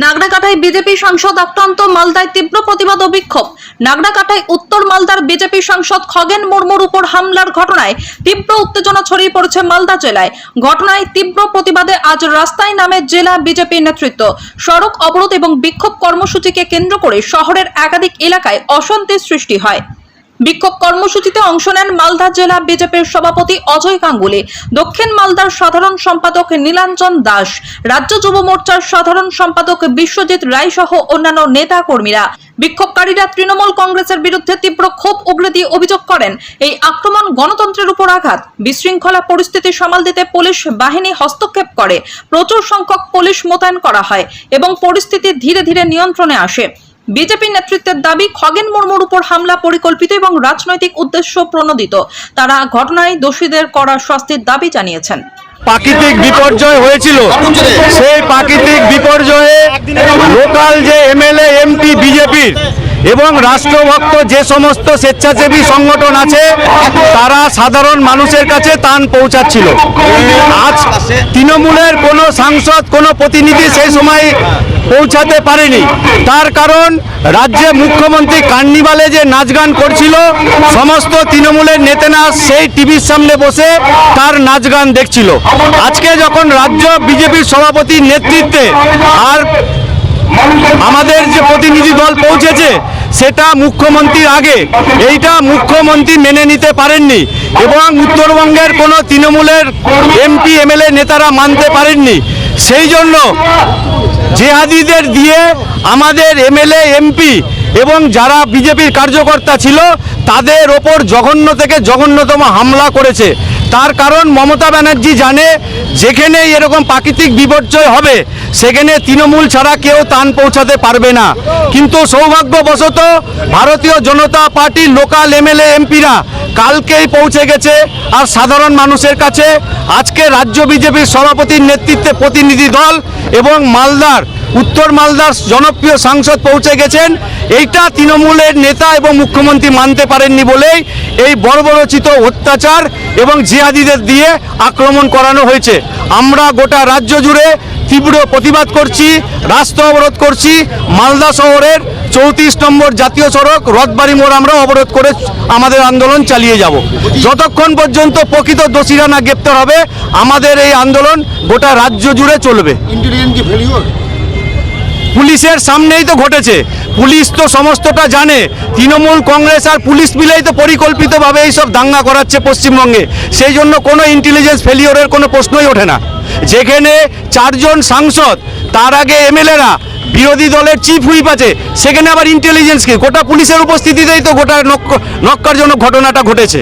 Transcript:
নাগড়াকাটায় BJP সাংসদ আক্রান্ত, মালদায় তীব্র প্রতিবাদ ও বিক্ষোভ। নাগড়াকাটায় উত্তর মালদার বিজেপি সাংসদ খগেন মুর্মুর উপর হামলার ঘটনায় তীব্র উত্তেজনা ছড়িয়ে পড়েছে মালদা জেলায়। ঘটনায় তীব্র প্রতিবাদে আজ রাস্তায় নামে জেলা বিজেপি নেতৃত্ব। সড়ক অবরোধ এবং বিক্ষোভ কর্মসূচিকে কেন্দ্র করে শহরের একাধিক এলাকায় অশান্তির সৃষ্টি হয়। বিক্ষোভ কর্মসূচিতে অংশ নেন মালদা জেলা বিজেপির সভাপতি অজয় গাঙ্গুলি, দক্ষিণ মালদার সাধারণ সম্পাদক নীলাঞ্জন দাস, রাজ্য যুব মোর্চার সাধারণ সম্পাদক বিশ্বজিৎ রায় সহ অন্যান্য নেতা কর্মীরা। বিক্ষোভকারীরা তৃণমূল কংগ্রেসের বিরুদ্ধে তীব্র ক্ষোভ উগরে দিয়ে অভিযোগ করেন, এই আক্রমণ গণতন্ত্রের উপর আঘাত। বিশৃঙ্খলা পরিস্থিতি সামাল দিতে পুলিশ বাহিনী হস্তক্ষেপ করে, প্রচুর সংখ্যক পুলিশ মোতায়েন করা হয় এবং পরিস্থিতি ধীরে ধীরে নিয়ন্ত্রণে আসে। বিজেপি নেতৃত্বের দাবি, খগেন মুর্মুর উপর হামলা পরিকল্পিত এবং রাজনৈতিক উদ্দেশ্য প্রণোদিত। তারা ঘটনায় দোষীদের কড়া শাস্তির দাবি জানিয়েছেন। প্রাকৃতিক বিপর্যয় হয়েছিল, সেই প্রাকৃতিক বিপর্যয়ে লোকাল যে এমএলএ এমপি বিজেপির এবং রাষ্ট্রভক্ত যে সমস্ত স্বেচ্ছাসেবী সংগঠন আছে তারা সাধারণ মানুষের কাছে ত্রাণ পৌঁছাচ্ছিল। আজ তৃণমূলের কোনো সাংসদ, কোনো প্রতিনিধি সেই সময় পৌঁছাতে পারেনি। তার কারণ রাজ্যে মুখ্যমন্ত্রী কার্নিভালে যে নাচ গান করছিল, সমস্ত তৃণমূলের নেতারা সেই টিভির সামনে বসে তার নাচ গান দেখছিল। আজকে যখন রাজ্য বিজেপির সভাপতির নেতৃত্বে আর আমাদের যে প্রতিনিধি দল পৌঁছেছে সেটা মুখ্যমন্ত্রীর আগে, এইটা মুখ্যমন্ত্রী মেনে নিতে পারেননি এবং উত্তরবঙ্গের কোনো তৃণমূলের এমপি এমএলএ নেতারা মানতে পারেননি। সেই জন্য জেহাদিদের দিয়ে আমাদের এমএলএ এমপি এবং যারা বিজেপির কার্যকর্তা ছিল তাদের ওপর জঘন্য থেকে জঘন্যতম হামলা করেছে। তার কারণ মমতা ব্যানার্জি জানে যেখানে এরকম প্রাকৃতিক বিপর্যয় হবে সেখানে তৃণমূল ছাড়া কেউ ত্রাণ পৌঁছাতে পারবে না। কিন্তু সৌভাগ্যবশত ভারতীয় জনতা পার্টির লোকাল এমএলএ এমপিরা কালকেই পৌঁছে গেছে আর সাধারণ মানুষের কাছে। আজকে রাজ্য বিজেপির সভাপতির নেতৃত্বে প্রতিনিধি দল এবং মালদার উত্তর মালদার জনপ্রিয় সাংসদ পৌঁছে গেছেন। এইটা তৃণমূলের নেতা এবং মুখ্যমন্ত্রী মানতে পারেননি বলেই এই বর্বরচিত অত্যাচার এবং জিহাদিদের দিয়ে আক্রমণ করানো হয়েছে। আমরা গোটা রাজ্য জুড়ে তীব্র প্রতিবাদ করছি, রাস্তা অবরোধ করছি। মালদা শহরের 34 নম্বর জাতীয় সড়ক রথবাড়ি মোড় আমরা অবরোধ করে আমাদের আন্দোলন চালিয়ে যাব যতক্ষণ পর্যন্ত প্রকৃত দোষীরা না গ্রেপ্তার হবে। আমাদের এই আন্দোলন গোটা রাজ্য জুড়ে চলবে। পুলিশের সামনেই তো ঘটেছে, পুলিশ তো সমস্তটা জানে। তৃণমূল কংগ্রেস আর পুলিশ মিলেই তো পরিকল্পিতভাবে এইসব দাঙ্গা করাচ্ছে পশ্চিমবঙ্গে। সেই জন্য কোনো ইন্টেলিজেন্স ফেলিওরের কোনো প্রশ্নই ওঠে না। যেখানে 4 জন সাংসদ, তার আগে এমএলএরা, বিরোধী দলের চিফ হুইপ আছে, সেখানে আবার ইন্টেলিজেন্স কি? গোটা পুলিশের উপস্থিতিতেই তো গোটা নক্কারজনক ঘটনাটা ঘটেছে।